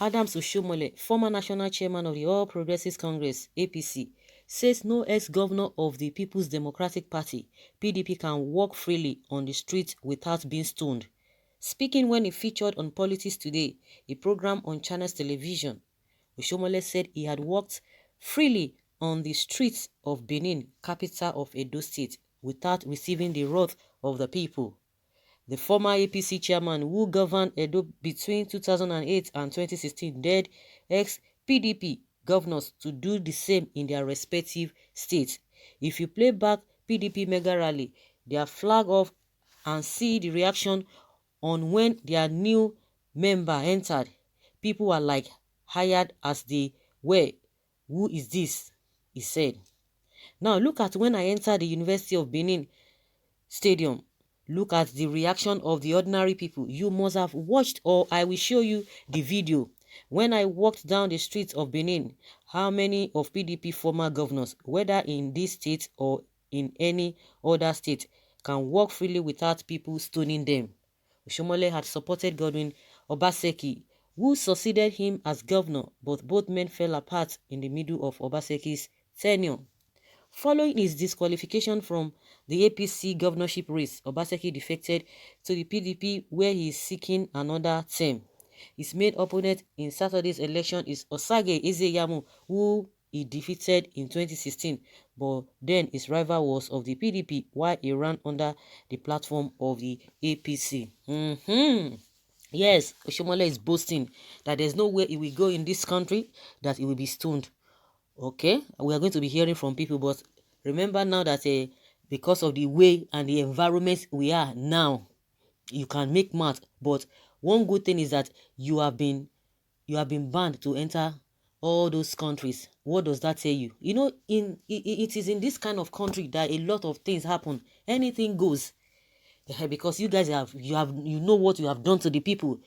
Adams Oshiomole, former national chairman of the All Progressives Congress, APC, says no ex-governor of the People's Democratic Party, PDP, can walk freely on the streets without being stoned. Speaking when he featured on Politics Today, a program on Channels Television, Oshiomole said he had walked freely on the streets of Benin, capital of Edo State, without receiving the wrath of the people. The former APC chairman who governed Edo between 2008 and 2016 dared ex-PDP governors to do the same in their respective states. If you play back PDP mega rally, their flag off, and see the reaction on when their new member entered, people were like hired as they were. Who is this? He said. Now look at when I entered the University of Benin Stadium. Look at the reaction of the ordinary people. You must have watched, or I will show you the video. When I walked down the streets of Benin, how many of PDP former governors, whether in this state or in any other state, can walk freely without people stoning them? Oshiomole had supported Godwin Obaseki, who succeeded him as governor, but both men fell apart in the middle of Obaseki's tenure. Following his disqualification from the APC governorship race, Obaseki defected to the PDP, where he is seeking another term. His main opponent in Saturday's election is Osage Ezeyamu, who he defeated in 2016, but then his rival was of the PDP, while he ran under the platform of the APC. Yes, Oshiomole is boasting that there's no way he will go in this country that he will be stoned. Okay, we are going to be hearing from people, but remember now that because of the way and the environment we are now, you can make math. But one good thing is that you have been banned to enter all those countries. What does that tell you? You know, it is in this kind of country that a lot of things happen. Anything goes, because you guys you know what you have done to the people.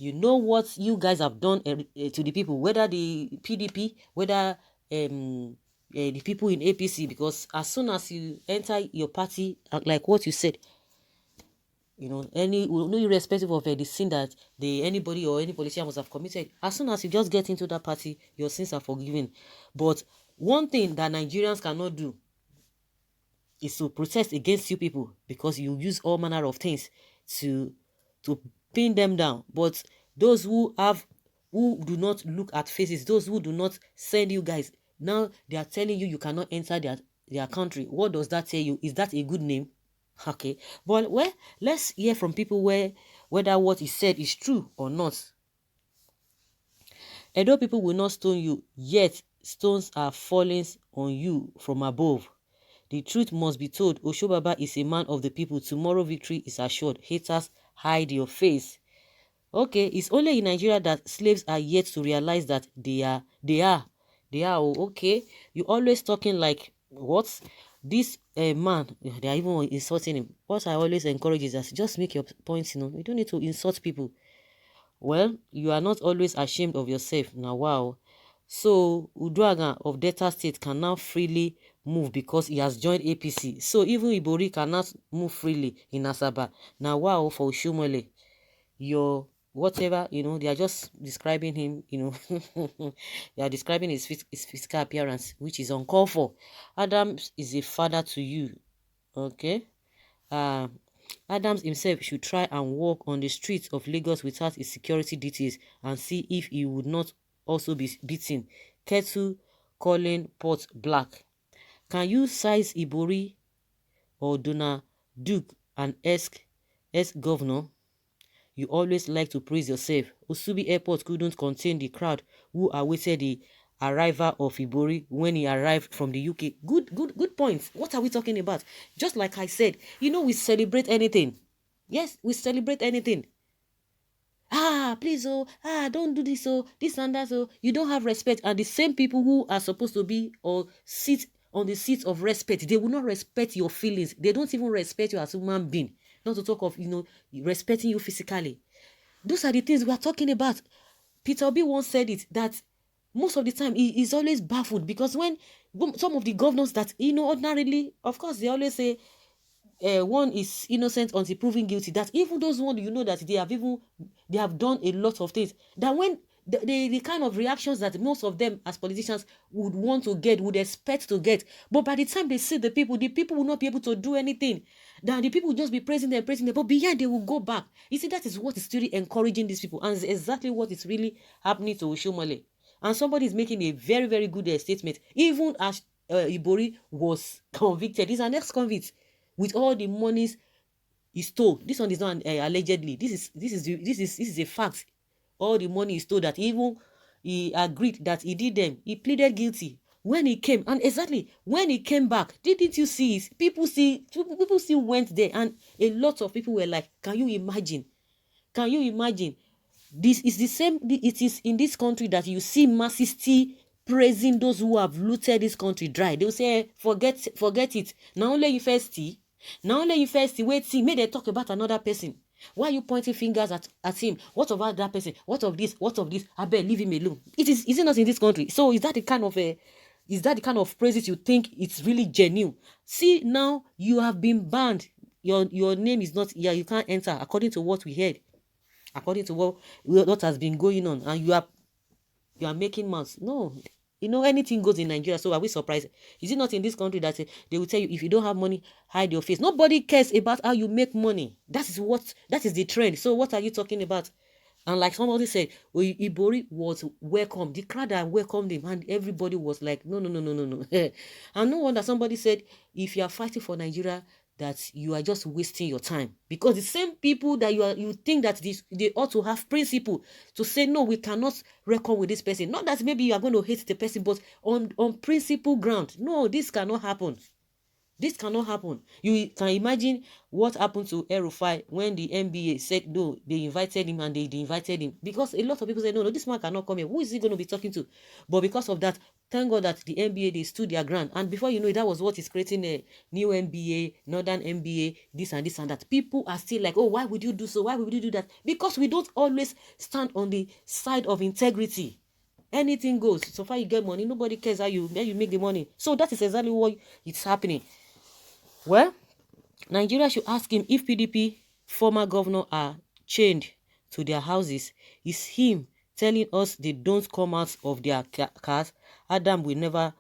You know what you guys have done to the people, whether the PDP, whether the people in APC, because as soon as you enter your party, like what you said, you know, irrespective of the sin that anybody or any politician must have committed, as soon as you just get into that party, your sins are forgiven. But one thing that Nigerians cannot do is to protest against you people, because you use all manner of things to pin them down. But those who do not look at faces, those who do not send you guys, now they are telling you cannot enter their country. What does that tell you? Is that a good name? Okay, but well, let's hear from people whether what he said is true or not. Edo people will not stone you, yet stones are falling on you from above. The truth must be told. Oshobaba is a man of the people. Tomorrow victory is assured. Haters, hide your face. Okay, it's only in Nigeria that slaves are yet to realize that they are. Okay, you always talking like what? This man, they are even insulting him. What I always encourage is that just make your points. You don't need to insult people. Well, you are not always ashamed of yourself. Now, wow. So Uduaga of Delta State can now freely move because he has joined APC. So even Ibori cannot move freely in Asaba. Now wow, for Oshiomole, your whatever, they are just describing him, they are describing his physical appearance, which is uncalled for. Adams is a father to you. Okay. Adams himself should try and walk on the streets of Lagos without his security details and see if he would not also be beaten. Kettle calling pot black. Can you size Ibori or Dona Duke and ex-governor? You always like to praise yourself. Usubi Airport couldn't contain the crowd who awaited the arrival of Ibori when he arrived from the UK. Good point. What are we talking about? Just like I said, we celebrate anything. Yes, we celebrate anything. Please, don't do this, this and that, you don't have respect. And the same people who are supposed to be or sit on the seat of respect, they will not respect your feelings. They don't even respect you as a human being. Not to talk of, respecting you physically. Those are the things we are talking about. Peter Obi once said it, that most of the time he is always baffled, because when some of the governors that, ordinarily, of course, they always say, one is innocent until proven guilty. That even those ones, that they have done a lot of things, that when the kind of reactions that most of them as politicians would want to get, would expect to get. But by the time they see the people will not be able to do anything. Then the people will just be praising them, but behind they will go back. You see, that is what is really encouraging these people, and it's exactly what is really happening to Oshiomole. And somebody is making a very, very good statement. Even as Ibori was convicted, he's an ex-convict with all the monies he stole. This one is not allegedly. This is a fact. All the money he stole, that even he agreed that he did them. He pleaded guilty when he came, and exactly when he came back, didn't you see it? People still went there, and a lot of people were like, can you imagine? Can you imagine? This is the same. It is in this country that you see masses still praising those who have looted this country dry. They'll say, forget it. Now only you first see. Now only you first see. Wait, see, may they talk about another person. Why are you pointing fingers at him? What about that person? What of this? What of this? I bet leave him alone. Is it not in this country? So is that the kind of praises you think it's really genuine? See, now you have been banned. Your name is not, you can't enter according to what we heard. According to what has been going on, and you are making mouths. No, anything goes in Nigeria. So are we surprised? Is it not in this country that they will tell you, if you don't have money, hide your face? Nobody cares about how you make money. That is the trend. So what are you talking about? And like somebody said, Ibori was welcomed. The crowd that welcomed him, and everybody was like, no. And no wonder somebody said, if you are fighting for Nigeria, that you are just wasting your time, because the same people that you think that they ought to have principle to say, no, we cannot reckon with this person. Not that maybe you are going to hate the person, but on principle ground. No, this cannot happen. This cannot happen. You can imagine what happened to El-Rufai when the NBA said no, they invited him, and they invited him, because a lot of people said, no, this man cannot come here. Who is he going to be talking to? But because of that, thank God that the NBA, they stood their ground. And before you know it, that was what is creating a new NBA, Northern NBA, this and that. People are still like, oh, why would you do so? Why would you do that? Because we don't always stand on the side of integrity. Anything goes. So far you get money, nobody cares how you make the money. So that is exactly what is happening. Well, Nigeria should ask him if PDP former governor are chained to their houses. Is him telling us they don't come out of their cars? Adam will never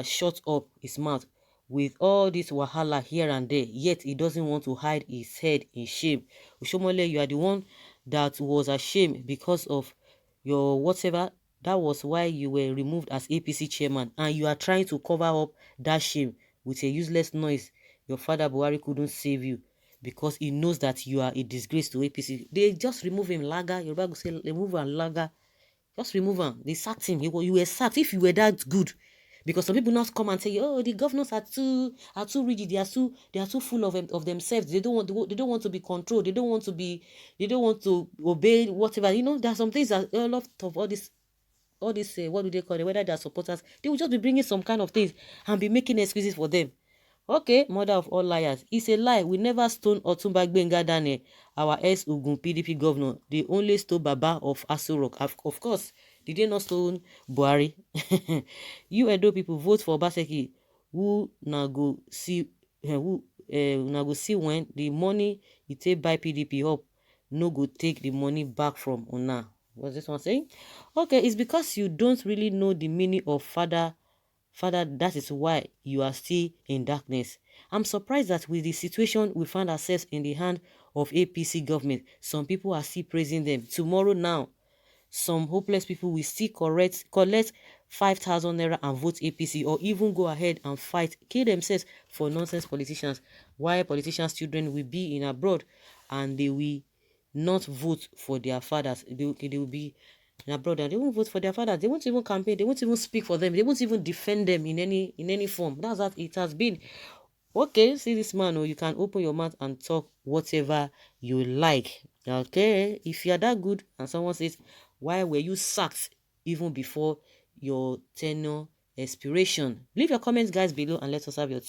shut up his mouth with all this wahala here and there, yet he doesn't want to hide his head in shame. Oshiomole, you are the one that was ashamed because of your whatever. That was why you were removed as APC chairman, and you are trying to cover up that shame with a useless noise. Your father Buhari couldn't save you because he knows that you are a disgrace to APC. They just remove him, laga. Your Bible say remove him, laga. Just remove him. They sacked him. You were sacked if you were that good. Because some people now come and say, oh, the governors are too rigid. They are too full of themselves. They don't want to be controlled. They don't want to obey whatever. There are some things that a lot of all this what do they call it? Whether they are supporters, they will just be bringing some kind of things and be making excuses for them. Okay, mother of all liars. It's a lie. We never stone Otumba Gbenga Daniel, our ex-Ogun PDP governor. They only stole Baba of Aso Rock. Of course, did they not stone Buhari? You Edo people, vote for Obaseki. Who now go see when the money you take by PDP up, no go take the money back from Una. What's this one saying? Okay, it's because you don't really know the meaning of father, that is why you are still in darkness. I'm surprised that with the situation we find ourselves in the hand of APC government, some people are still praising them. Tomorrow now, some hopeless people will still collect 5,000 naira and vote APC, or even go ahead and fight, kill themselves for nonsense politicians. Why politicians' children will be in abroad and they will not vote for their fathers. They will be in abroad and they won't vote for their fathers. They won't even campaign. They won't even speak for them. They won't even defend them in any form. That's what it has been. Okay, see this man, you can open your mouth and talk whatever you like. Okay, if you are that good and someone says, why were you sacked even before your tenure expiration? Leave your comments, guys, below, and let us have your take.